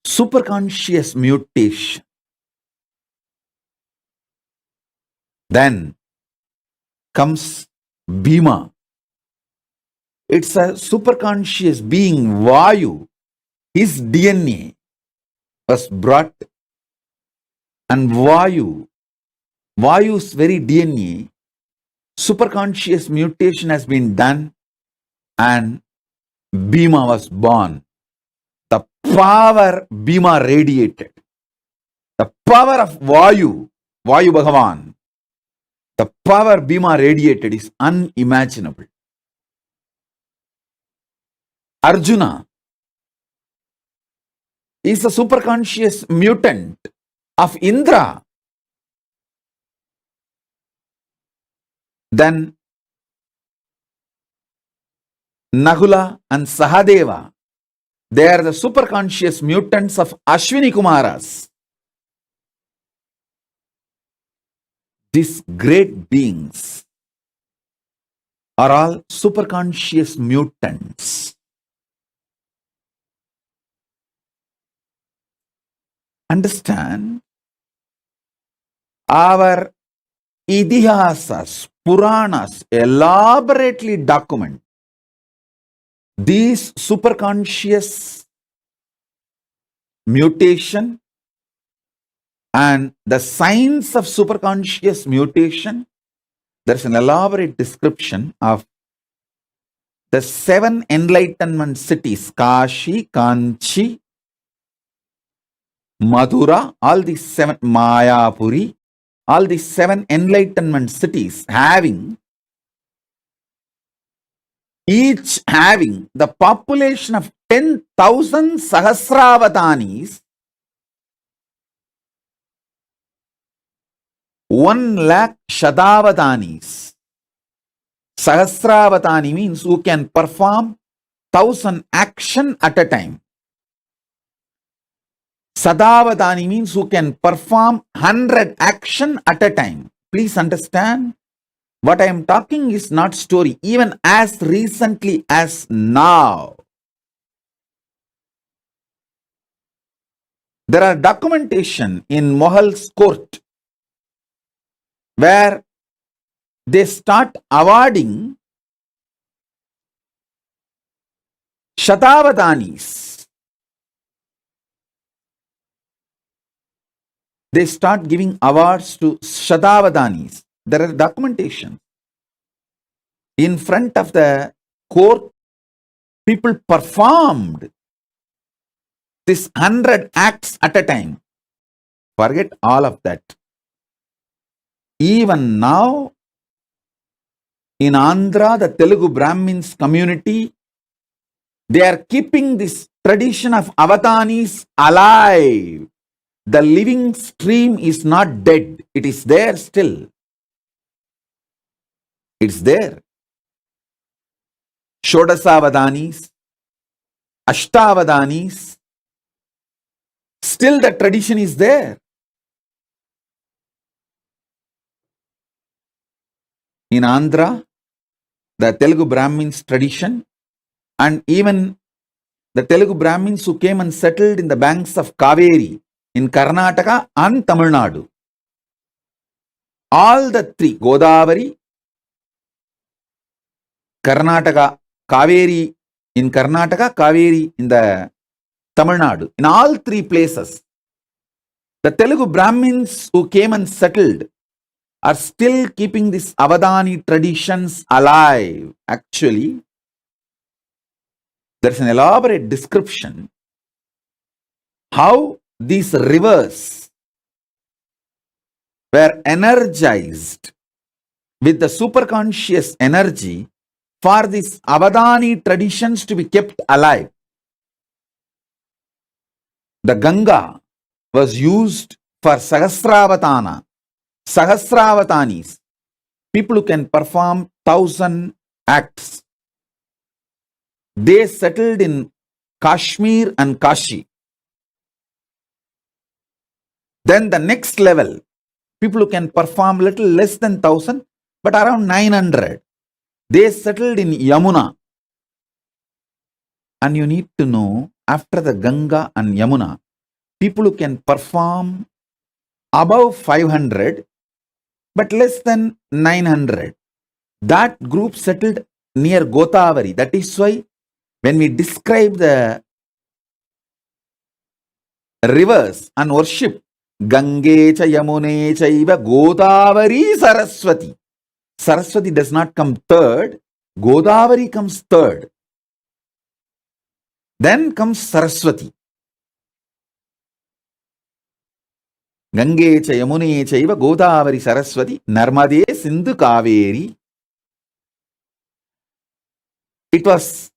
superconscious mutation. Then comes Bhima. It's a superconscious being, Vayu. His DNA was brought, and Vayu's very DNA, superconscious mutation has been done, and Bhima was born. The power Bhima radiated, the power of Vayu Bhagavan, the power Bhima radiated is unimaginable. Arjuna is a superconscious mutant of Indra. Then Nahula and Sahadeva, they are the superconscious mutants of Ashwini Kumaras. These great beings are all superconscious mutants. Understand? Our Idihasas, Puranas elaborately document these superconscious mutation and the signs of superconscious mutation. There's an elaborate description of the 7 enlightenment cities, Kashi, Kanchi, Madhura, all these 7, Mayapuri, all these 7 enlightenment cities having each having the population of 10,000 Sahasravatanis, 1 lakh Shadavatanis. Sahasravatani means who can perform 1,000 action at a time. Sadavadani means who can perform 100 action at a time. Please understand, what I am talking is not story. Even as recently as now, there are documentation in Mohal's court where they start awarding Shatavadanis. They start giving awards to Shatavadanis. There are documentation. In front of the court, people performed this 100 acts at a time. Forget all of that. Even now, in Andhra, the Telugu Brahmins community, they are keeping this tradition of avatanis alive. The living stream is not dead. It is there still. It's there. Shodasavadanis, Ashtavadanis, still the tradition is there. In Andhra, the Telugu Brahmins tradition, and even the Telugu Brahmins who came and settled in the banks of Kaveri in Karnataka and Tamil Nadu. All the three, Godavari, Karnataka, Kaveri in Karnataka, Kaveri in the Tamil Nadu, in all three places, the Telugu Brahmins who came and settled are still keeping these Avadani traditions alive. Actually, there's an elaborate description how these rivers were energized with the superconscious energy for these Avadani traditions to be kept alive. The Ganga was used for Sahasravatana, Sahasravatanis, people who can perform 1,000 acts. They settled in Kashmir and Kashi. Then the next level, people who can perform little less than 1,000, but around 900. They settled in Yamuna. And you need to know, after the Ganga and Yamuna, people who can perform above 500, but less than 900. That group settled near Godavari. That is why when we describe the rivers and worship, Gange cha Yamune chaiva Godavari Saraswati. Saraswati does not come third, Godavari comes third. Then comes Saraswati. Gange cha Yamune chaiva Godavari Saraswati Narmade Sindhu Kaveri. It was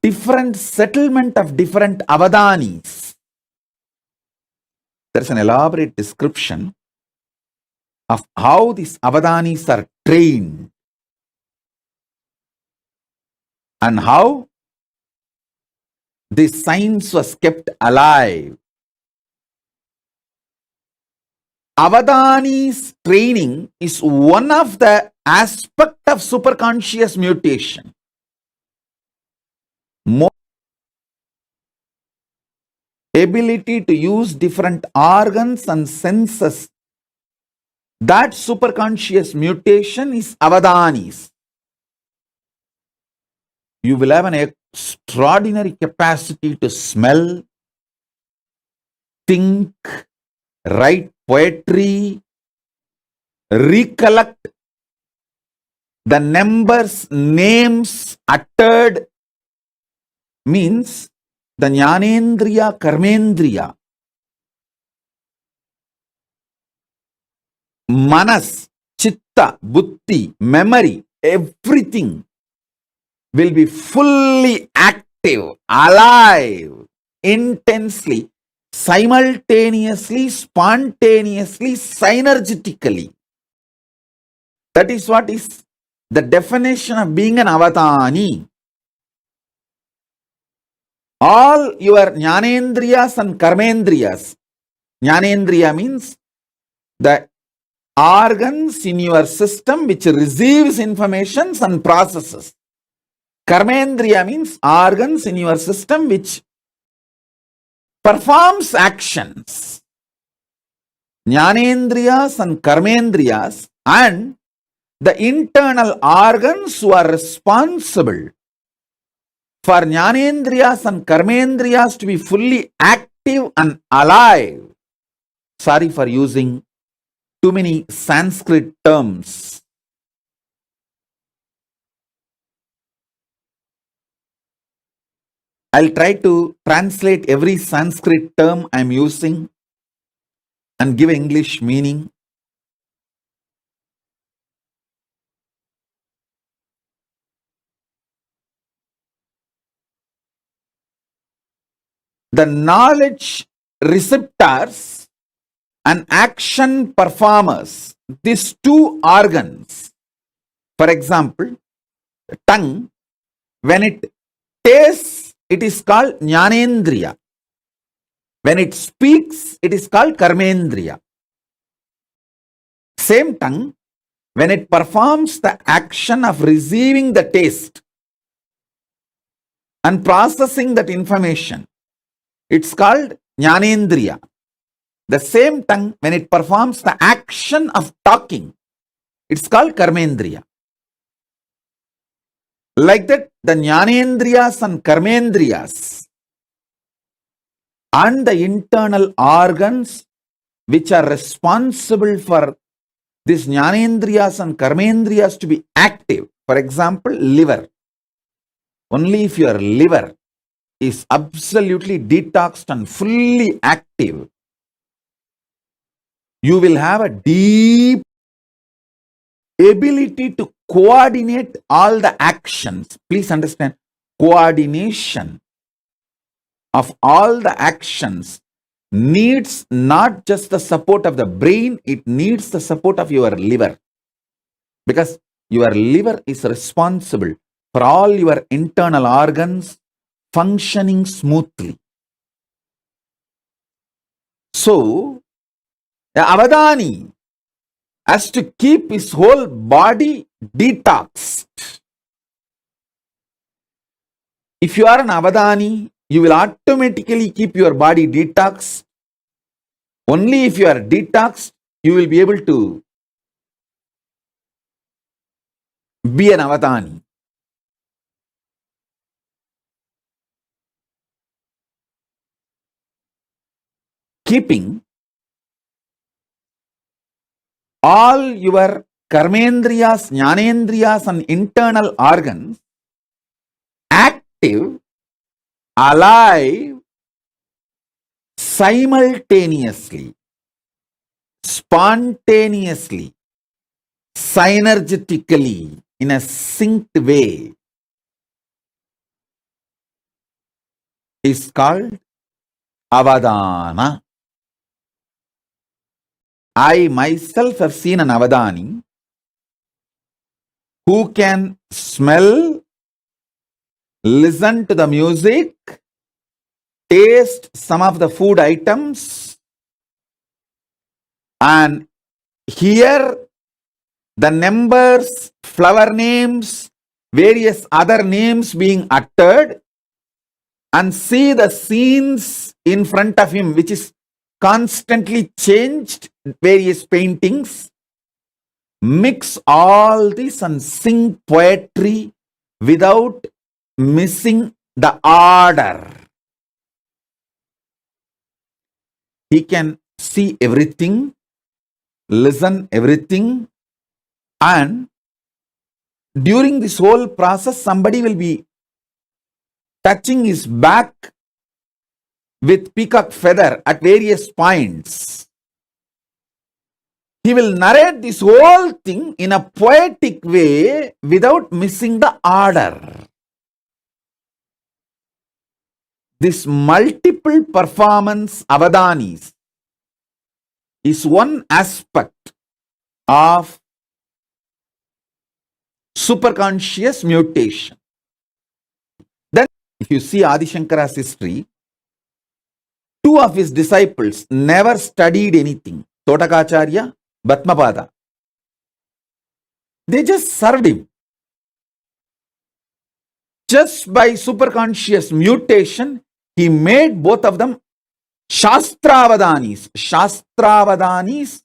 different settlement of different Avadanis. There's an elaborate description of how these Avadanis are trained and how this science was kept alive. Avadani's training is one of the aspects of superconscious mutation. More ability to use different organs and senses. That superconscious mutation is Avadanis. You will have an extraordinary capacity to smell, think, write poetry, recollect the numbers, names uttered, means the Jnanendriya, Karmendriya, Manas, Chitta, Buddhi, memory, everything. will be fully active, alive, intensely, simultaneously, spontaneously, synergetically. That is what is the definition of being an avatani. All your jnanendriyas and karmendriyas. Jnanendriya means the organs in your system which receives information and processes. Karmendriya means organs in your system which performs actions. Jnanendriyas and karmendriyas and the internal organs who are responsible for jnanendriyas and karmendriyas to be fully active and alive. Sorry for using too many Sanskrit terms. I'll try to translate every Sanskrit term I'm using and give English meaning. The knowledge receptors and action performers, these two organs, for example, the tongue, when it tastes, it is called jnanendriya. When it speaks, it is called karmendriya. Same tongue, when it performs the action of receiving the taste and processing that information, it's called jnanendriya. The same tongue, when it performs the action of talking, it's called karmendriya. Like that, the jnanendriyas and karmendriyas and the internal organs which are responsible for these jnanendriyas and karmendriyas to be active. For example, liver. Only if your liver is absolutely detoxed and fully active, you will have a deep ability to coordinate all the actions. Please understand, coordination of all the actions needs not just the support of the brain, it needs the support of your liver. Because your liver is responsible for all your internal organs functioning smoothly. So, the avadani has to keep his whole body detoxed. If you are an avadani, you will automatically keep your body detoxed. Only if you are detoxed, you will be able to be an avadani. Keeping all your karmendriyas, jnanendriyas and internal organs active, alive, simultaneously, spontaneously, synergetically, in a synced way is called avadana. I myself have seen an avadani who can smell, listen to the music, taste some of the food items, and hear the numbers, flower names, various other names being uttered, and see the scenes in front of him, which is constantly changed, various paintings, mix all this and sing poetry without missing the order. He can see everything, listen everything, and during this whole process, somebody will be touching his back with peacock feather at various points. He will narrate this whole thing in a poetic way without missing the order. this multiple performance avadanis is one aspect of superconscious mutation. Then, if you see Adi Shankara's history, two of his disciples never studied anything, Totakacharya, Bhatmapada. They just served him. Just by superconscious mutation, he made both of them Shastravadanis. Shastravadanis,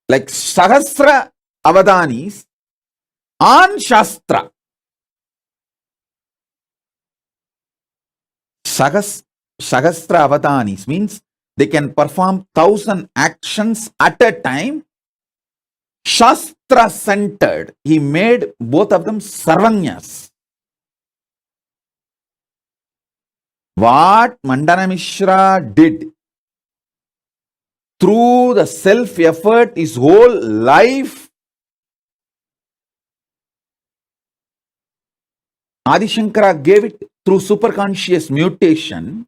like Sahasra Avadanis on Shastra. Sahasra Avadanis means they can perform 1,000 actions at a time. Shastra centered. He made both of them Sarvanyas. What Mandana Mishra did through the self-effort, his whole life, Adi Shankara gave it through superconscious mutation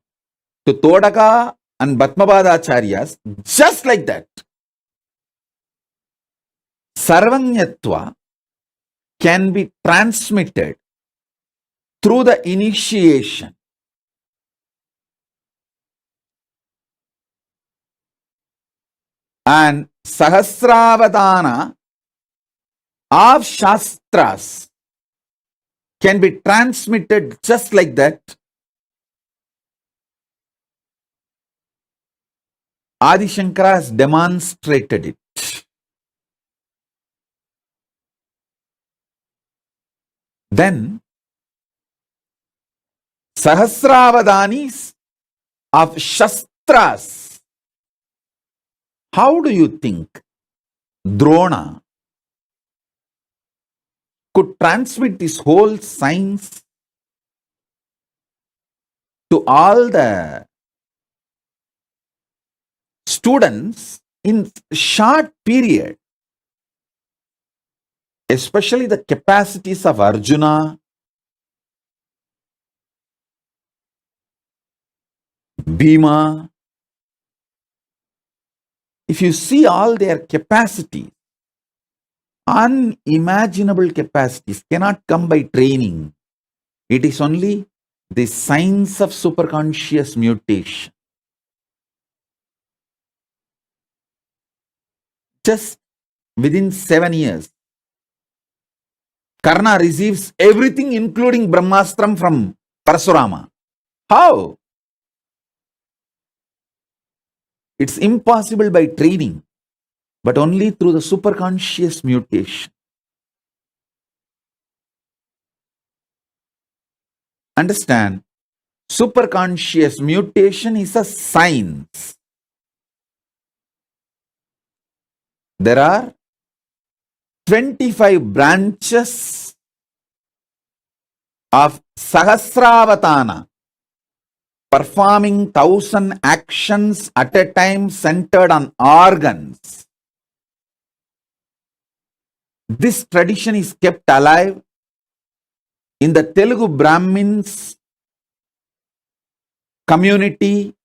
to Todaka and Bhatmapada Acharyas, just like that. Sarvanyatva can be transmitted through the initiation. And Sahasravadana of Shastras can be transmitted just like that. Adi Shankara has demonstrated it. Then, Sahasravadanis of Shastras. How do you think Drona could transmit this whole science to all the students in short period? Especially the capacities of Arjuna, Bhima. If you see all their capacities, unimaginable capacities cannot come by training. It is only the science of superconscious mutation. Just within 7 years, Karna receives everything including Brahmastram from Parasurama. How? It's impossible by training, but only through the superconscious mutation. Understand, superconscious mutation is a science. There are 25 branches of Sahasravatana, performing 1,000 actions at a time centered on organs. This tradition is kept alive in the Telugu Brahmins community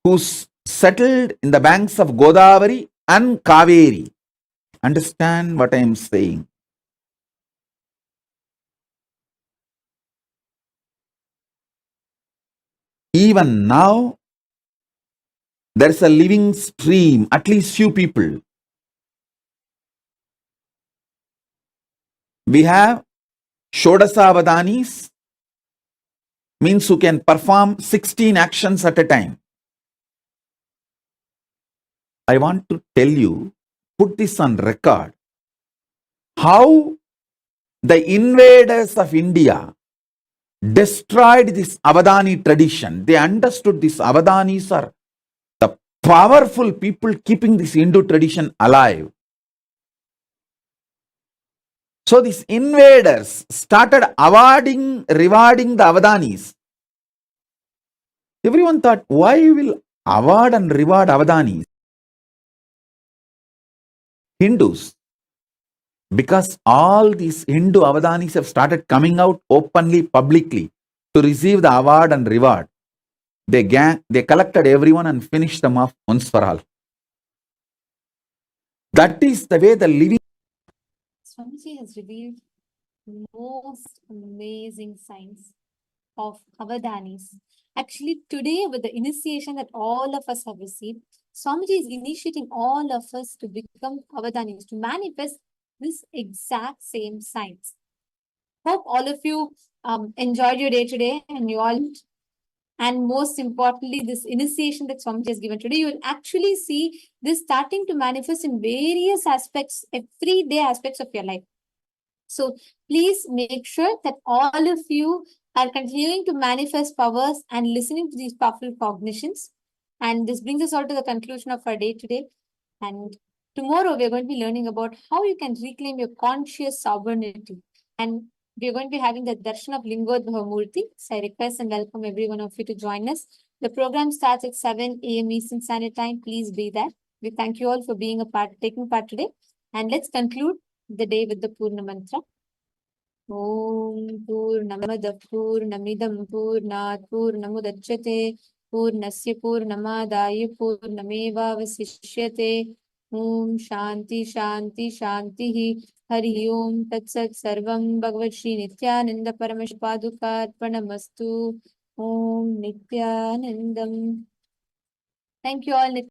who settled in the banks of Godavari and Kaveri. Understand what I am saying? Even now, there is a living stream, at least few people. We have Shodasavadanis, means who can perform 16 actions at a time. I want to tell you, put this on record, how the invaders of India destroyed this Avadani tradition. They understood these Avadanis are the powerful people keeping this Hindu tradition alive. So these invaders started rewarding the Avadanis. Everyone thought, why will award and reward Avadanis? Hindus. Because all these Hindu avadanis have started coming out openly, publicly to receive the award and reward. They collected everyone and finished them off once for all. That is the way the living. Swamiji has revealed most amazing signs of avadanis. Actually, today with the initiation that all of us have received, Swamiji is initiating all of us to become avadanis, to manifest this exact same signs. Hope all of you enjoyed your day today, and most importantly, this initiation that Swamiji has given today, you will actually see this starting to manifest in various aspects, everyday aspects of your life. So please make sure that all of you are continuing to manifest powers and listening to these powerful cognitions. And this brings us all to the conclusion of our day today. And tomorrow we're going to be learning about how you can reclaim your conscious sovereignty. And we're going to be having the Darshan of Lingodbhava Murthy. So I request and welcome every one of you to join us. The program starts at 7 a.m. Eastern Standard Time. Please be there. We thank you all for taking part today. And let's conclude the day with the Purna Mantra. Om Purnamada Purnamidam Purnat Purnamudachyate Purnasya Purnamadaya Purnameva Vasishyate Om Shanti Shanti Shanti Hari Om Tatsat Sarvam Bhagavad Shri Nityananda Paramashivoham Level-3 Om Nityanandam. Thank you all.